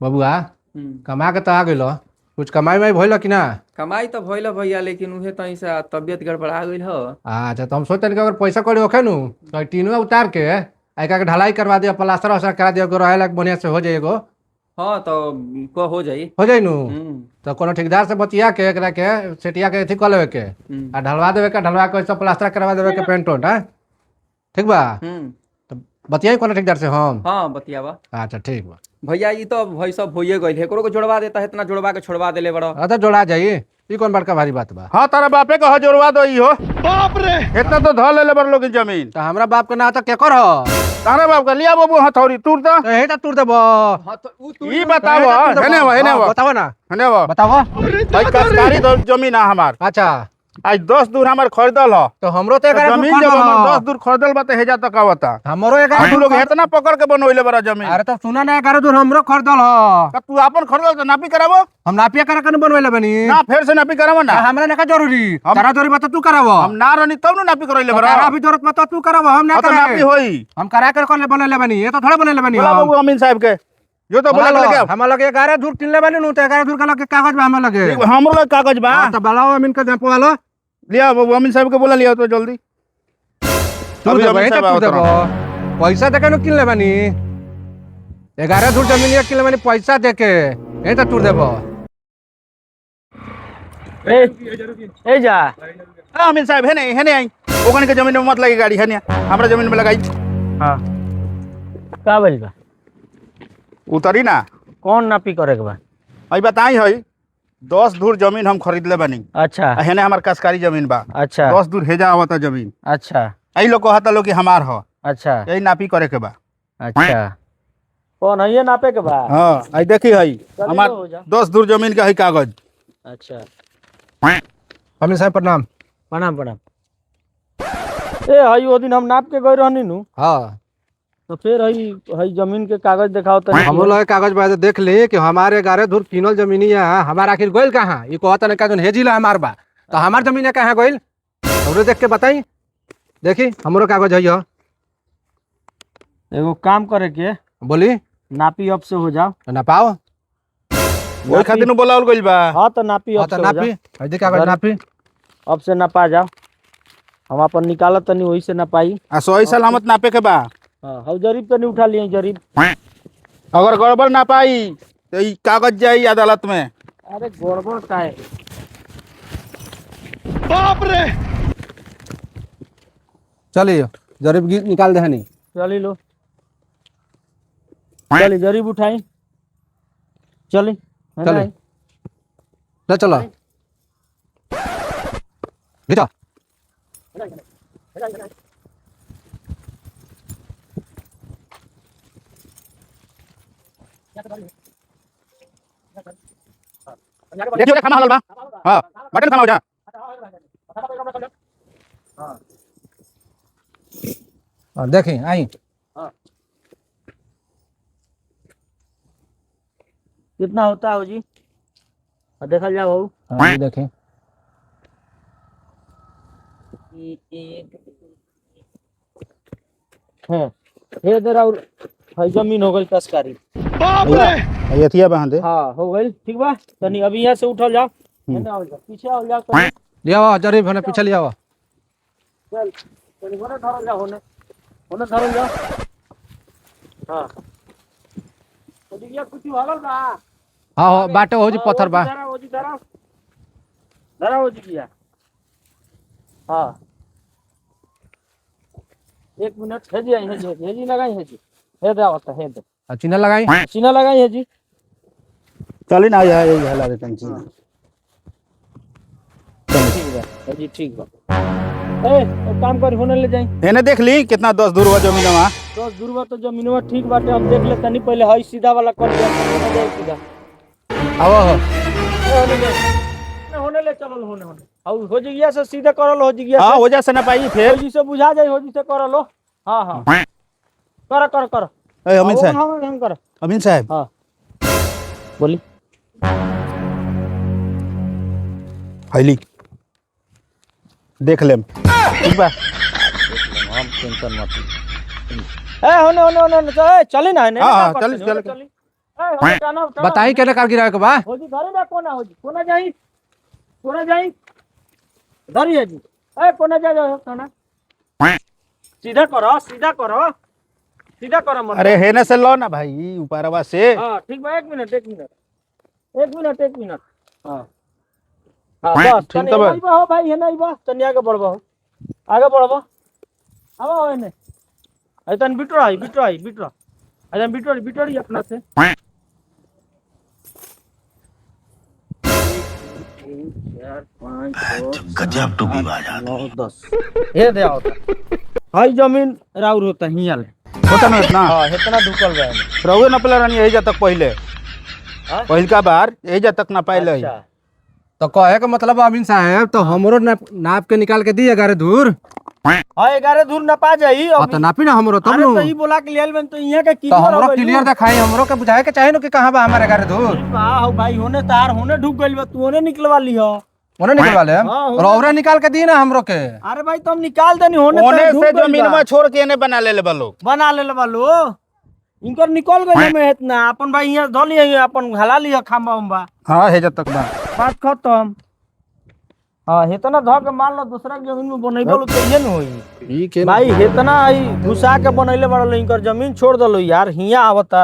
बबुआ कमा के तो आ गइल कुछ कमाई में भइल कि ना। कमाई तो भइल भैया लेकिन उहे तहीं से तबियत गड़बड़ा गइल ह। अच्छा तो हम सोचते कि अगर पैसा कौड़ी होखे नु तो टीनवा उतार के आइका के ढलाई करवा दिया प्लास्टर वस्टर करा दिया रहे लायक बढ़िया से हो जाएगो। हाँ तो को हो जाई। हो जाई नु हम्म तो कोनो ठेकेदार से बतिया के एकरा के सेटिया के अथी कर लेवे के आ ढलवा देवे के ढलवा के सब प्लास्टर करवा देवे के पेंट उंट ठीक बा। तो बतियाई कोनो ठेकेदार से हम। हाँ बतियावा। अच्छा ठीक बा भैया ई तो भाई सब होइए गइल है एकरो को जोड़वा देता है इतना जोड़वा के छोड़वा देले बड़ो। अच्छा जोड़ा जाइए ई कौन बड़का भारी बात बा। हाँ तारा बापे का जोड़वा दो ई हो। बाप रे इतना तो धर ले बड़ लोग जमीन। तो हमरा बाप के ना तो केकर हो। तारा बाप का लिया बाबू हथौड़ी टूट दो। तो हेटा टूट देबो। हां तो ऊ ई बताओ हेने बताओ ना हेने बताओ। भाई कसकारी जमीन है हमार। अच्छा आज 10 दूर हमार खरीदल हो। तो हमरो तो जमीन जब हमार 10 दूर खरीदल बा तो हेजा तक आवता। हमरो 11 तू लोग इतना पकड़ के बनोइले बड़ा जमीन। अरे तो सुना ना 11 दूर हमरो खरीदल हो। तू अपन खरीदल तो नापी करावो। हम नापिया करा कन बनवेले बनी ना फिर से नापी करावो ना। हमरा ना का जरूरी तारा जरूरी बता तू करावो। हम ना रहनी तब न नापी करइले बड़ा। तारा अभी जरूरत बता तू करावो हम ना तो करा नापी होई। हम करा कर बनले बनी ये तो थोड़े बनले बनी। बोला बाबू अमीन साहब के जो तो बोला के लगे हम लगे 11 दूर किनले बनी नु तो 11 दूर का लगे कागज बा हम लगे। हमरो लगे कागज बा। तो बलाओ अमीन के देपो वाला लिया बाबू अमीन साहब के बोला लिया तो जल्दी। अभी अमीन साहब देबो पैसा देके नु किनले बनी 11 दूर जमीन एक किनले बनी पैसा देके ए तो टूट देबो। ए जा अमीन साहब है आई ओकन के जमीन में मत लगी गाड़ी है ने हमरा जमीन में लगाई। हाँ का बोल बा उतरी ना कौन नापी करे के बा। आई बताई है 10 दूर जमीन हम खरीद ले बनी। अच्छा हेने हमार कसकारी जमीन बा। अच्छा 10 दूर हेजा आवता जमीन। अच्छा आई लोग कहता लोग कि हमार हो। अच्छा यही नापी करे के बा। अच्छा कौन है ये नापे के बा। हाँ आई देखी है हमार 10 दूर जमीन का है कागज। अच्छा अमीन साहब प्रणाम। प्रणाम प्रणाम। ए हई वो दिन हम नाप के गए रहनी नु। हाँ तो फिर हई जमीन के कागज दिखाओ तो हमरो लगे कागज बा देख ले कि हमारे 11 दूर किनल जमीनी है हमार आखिर गोइल कहाँ ये कहता नहीं का हेजिला हमार बा तो हमार जमीन कहाँ गोइल हमरो देख के बताई देखी हमरो कागज है एगो काम करे के बोली नापी अब से हो जाओ ना पाओ ओई खातिर नु बोलावल गइल बा। हाँ तो नापी अब तो से हो नापी जाओ। देखी कागज नापी अब से नपा जाओ हम अपन निकालत तनी वही से नपाई। आ 100 सलामत नापे के बा। हाँ हम जरीब तो नहीं उठा लिए जरीब। अगर गड़बड़ ना पाई तो ई कागज जाई अदालत में। अरे गड़बड़ का है। बाप रे चलिए जरीब निकाल दे हनी चली लो चली जरीब उठाई चली चले ले चलो बेटा देखियो खाना हलल बा। हां मटन खाना हो जा। देखी आई कितना होता है जी देखा जाओ बहू। हाँ देखें हाँ हे जरा और हई जमीन हो गई कसकारी। बाप रे यथिया बहां दे। हाँ हो गई ठीक बा तनी अभी यहाँ से उठल जाओ पीछे आओ जाओ तनी। ले आओ जरीब होने पीछे ले आओ। चल तनी होने धरल जाओ होने धरल जाओ। हाँ तो दिया कुछ हलल बा। हाँ हो बाटे हो जी पत्थर बा। धरा हो जी धरा हो जी किया। हाँ 1 मिनट है जी लगाई है जी हे दे आवता है दे चिन्ह लगाई सीना लगाई है जी। चली ना या यही हला दे तंची। ठीक बा जी ठीक बा। एक काम कर होने ले जाई एने देख ली कितना 10 दूर हुआ जमीन में। 10 दूर बा तो जमीनवा ठीक बाटे हम देख ले तनी पहले हई सीधा वाला कर दिया होने जाए सीधा। आओ होने ले चलो होने और हो जिया से सीधे करल हो जिया हां हो जा से ना पाई फिर हो जी से बुझा जाए हो जी से करल हो। हां हां कर ए अमीन साहब हम कर अमीन साहब हां बोली फैली देख लेम ठीक बा। हम टेंशन मत ए होने चली ना हां चल होने टानो बताई केने कार गिरावे के बा हो जी धरे ना कोना जाई धरी है जी कोना जा सोना सीधा करो मत अरे हेने से लो ना भाई ऊपरवा से। हाँ ठीक बा एक मिनट हाँ बस ठीक तो बा। हो भाई है नहीं बस तनी आगे बढ़बो अब एने तन बिटरा अजन बिटोरी अपना से गजब टू भी बाजा 9 10 ये दे आओ हाई जमीन राउर होता हियाल होता ना इतना हाँ इतना ढुकल बा एमे। रहुए न पहले रानी यही जा तक पहले हाँ? पहिलका बार यही जा तक ना पहले ही। अच्छा तो कहे का मतलब अमीन साहब तो हमरो नाप के निकाल के दिए गारे दूर हाँ 11 दूर न पा जाई हाँ तो नापी ना हमरो तब अरे नु तो ई बोला के लियल में तो इहां के तो हमरो क्लियर दिखाई हमरो के बुझाए के चाहे नु कि कहां बा हमारे गारे दूर वाह हो भाई होने तार होने ढुक गइल बा तू होने निकलवा लियो ओने निकलवा ले हाँ, और औरे निकाल के दी ना हमरो के अरे भाई तुम निकाल देनी होने ओने तार ढुक से गइल जमीन बा। में छोड़ के इन्हें बना ले लोग। बना ले बालो इनकर निकल गइल में इतना अपन भाई यहाँ धो लिया अपन हला लिया खाम्बा उम्बा हाँ हे जा तक बा। बात खत्म हाँ हेतना धो के मान लो दूसरा के जमीन में बनैबो लो तो ये न होई ई के भाई हेतना आई घुसा के बनैले बड़लो इनकर जमीन छोड़ दलो यार हिया आवता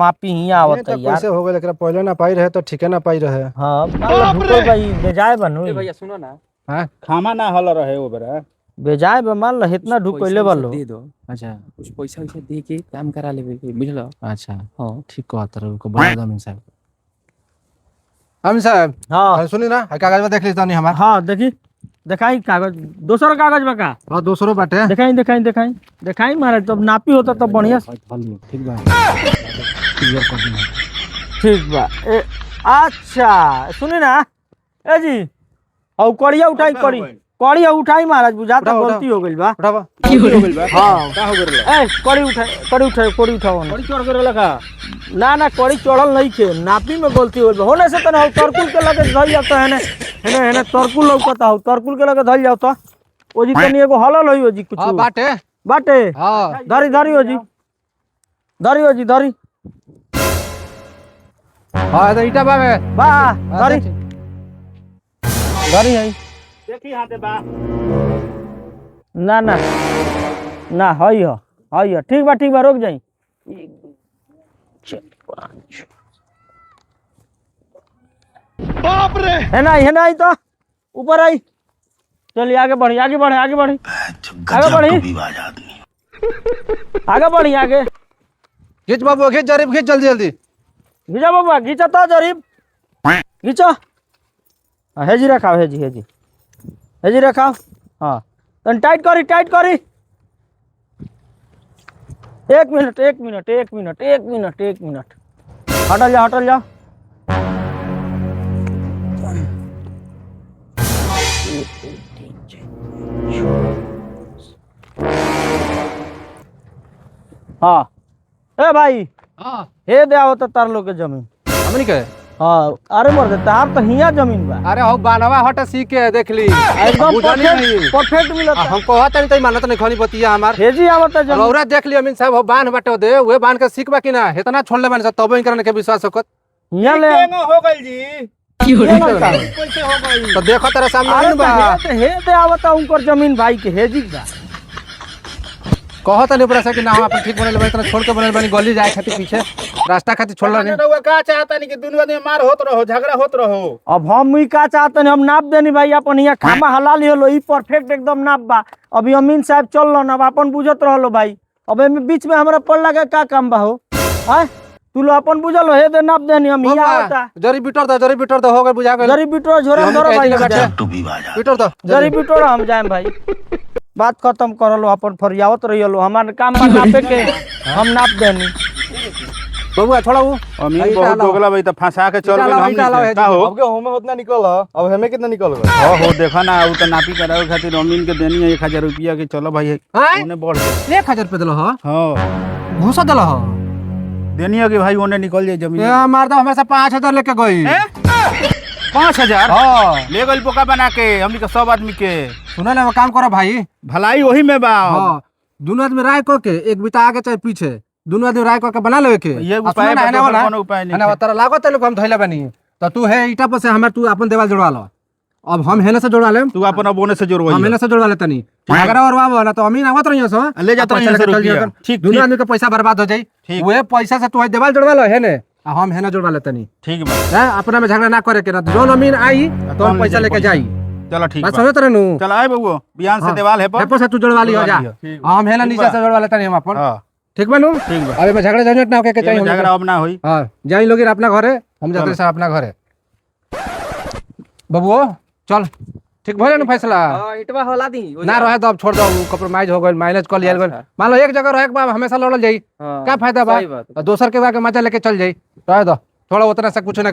मापी हिया आवता यार कैसे हो गए एकरा पहले ना पाई रहे तो ठीके ना पाई रहे हाँ ढुको भाई बेजाय बनू भैया सुनो ना हां खामा ना हल रहे वो बेरा। बेजाय बे मान लो हेतना ढुक पहले बलो दे दो अच्छा कुछ पैसा वैसा दे के काम करा लेबे बुझलो। अच्छा हाँ ठीक कहत रहो को बड़ा अमीन साहब अमीन साहब हाँ सुनी ना कागज में देख ली तनी हमार हाँ देखी दिखाई कागज दोसर कागज में का और दूसरो बाटे दिखाई महाराज तब नापी होता तब बढ़िया से। ठीक बा क्लियर कर दी ठीक बा अच्छा सुनी ना ए जी और कड़िया उठाई कड़िया उठाई महाराज बुझाता उठाओ, गलती हो गइल बा उठावा हाँ का हो गइल? ए कड़ी उठाओ ना। बड़ी चढ़ गइल लगा। ना कड़ी चढ़ल नहीं खे नापी में गलती हो गइल बा। होने से तने तरकुल के लगे धइल जाता है हेने तरकुल लौकता हो तरकुल के लगे धइल जाता ओ जी तनी एगो हलल होई ओ जी कुछ हां बाटे बाटे हां धरी हो जी धरी हां तो ईटा बावे बा धरी है देखी हाथे बा। ना हई हो ठीक बा रुक जाई बाप रे है ना तो ऊपर आई चलिए आगे बढ़ी आगे बढ़ी गजब टू भी बाजा आदमी। आगे खींच बाबू खींच जरीब खींच जल्दी जल्दी घिचा बाबा घिचा तो जरीब घिचा हेजी रखाओ हेजी रखाओ हाँ तन टाइट करी 1 मिनट हटल जा हाँ ए भाई हां हे दे आओ तो तार लो के जमीन हमनी के हाँ अरे मर देता आप तो हिया जमीन बा अरे हो बानवा हट सीख के देख ली एकदम बुझानी नहीं। परफेक्ट मिलता हम कहत नहीं तई मानत नहीं खनी बतिया हमार हेजी आवता जमीन औरा देख ली अमीन साहब हो बांध बाटे दे वे बांध के सीख बा कि ना इतना छोड़ले बानी तब इनकर के विश्वास होकत हिया ले केंगो हो गइल जी। कैसे हो गइल? तो देखो तेरे सामने अरे नहीं बा तो हे दे आवता उनकर जमीन भाई के हेजी बा कहत नहीं ऊपर से कि ना हम अपन ठीक बनले बानी इतना छोड़ के बनले बानी गली जाए खातिर पीछे रास्ता खातिर छोड़ला अरे नहीं रउआ का चाहता नहीं कि दुनिया में मार होत रहो झगड़ा होत रहो। अब हम ई का चाहते हैं हम नाप देनी भाई अपन यहाँ खामा हलाल होलो ई परफेक्ट एकदम नाप बा अभी अमीन साहब चल लो अब अपन बुझत रहलो भाई अब एमे बीच में हमरा पड़ लगा का काम बा हो आय तू लो अपन बुझल हे दे नाप देनी हम हिया आवता जरी बिटर दो हो गए बुझा गए जरी बिटो झोरा धरो भाई गजब टू भी बाजा आदमी। बिटर दो जरी बिटो हम जाएम भाई बात खत्म करलो अपन फरियावत रहिलो हमार काम बा नापे के हम नाप देनी बबुआ छोड़ा वो अमीन बहुत दोगला भाई त फंसा के चल गइल हम नहीं का हो। अब हमें उतना निकल अब हमें कितना निकल गए हां हो देखा ना उ त नापी करावे खातिर अमीन के देनी है 1000 रुपया के चलो भाई हैं ओने बढ़ गए। 1000 रुपए दिलो हो हां घूसा दिलो हो देनी है कि भाई ओने निकल जाए जमीन। ये मार दो हमेशा 5000 लेके गई 5000 हां ले गइल बोका बना के हमनी के सब आदमी के सुना ना काम करो भाई भलाई वही में बा। हां दोनों आदमी राय को के एक बिता आगे चाहे पीछे दोनों आदमी राय करके बना लेवे के ये आ, उपाय सुनो ना, बा, एने दोसर होला, कोनो उपाय नहीं एने है। होला, तोरा लागत है लोग हम धइले बनी तो तू है ईटा पर से हमार तू अपन देवाल जोड़वा लो अब हम हेने से जोड़वा लेम तू अपन अब ओने से हम जोड़वाई हेने से जोड़वा लेतनी अगर और वाव ना तो अमीन आवत रहियो सो ले जात पैसा रहियो लेके सौ चल जियो रुपया। अपन। ठीक, दोनों ठीक। आदमी के पैसा बर्बाद हो जाई ठीक। वो पैसा से तू है देवाल जोड़वा लो हेने आ हम हेने जोड़वा लेतनी ठीक बा हैं अपना में झगड़ा ना करे के ना जोन अमीन आई तो हम पैसा लेके जाई चलो ठीक बस बा समझत रहनु चल आए बबुआ बिहान से देवाल है पर से तू जोड़वा लियो जा ठीक हम हेना ठीक नीचे बा। से जोड़वा लेतनी हम अपन हां ठीक बनू ठीक बा अबे में झगड़ा झंझट ना होके के चाहिए एमे हम झगड़ा अब ना होई हां जाई लोग अपना घरे हम जाते से अपना घरे बबुओ चल ठीक भइल न फैसला हां इटवा होला दी ना रहे तो अब छोड़ दो कॉम्प्रोमाइज हो गइल माइनस कर लियल गइल अच्छा। मान लो एक जगह रहे के बाद हमेशा लड़ल जाई हाँ, क्या फायदा बा सही बात है। दोसर के बा के मजा लेके चल जाई रहे दो थोड़ा उतना से कुछ ना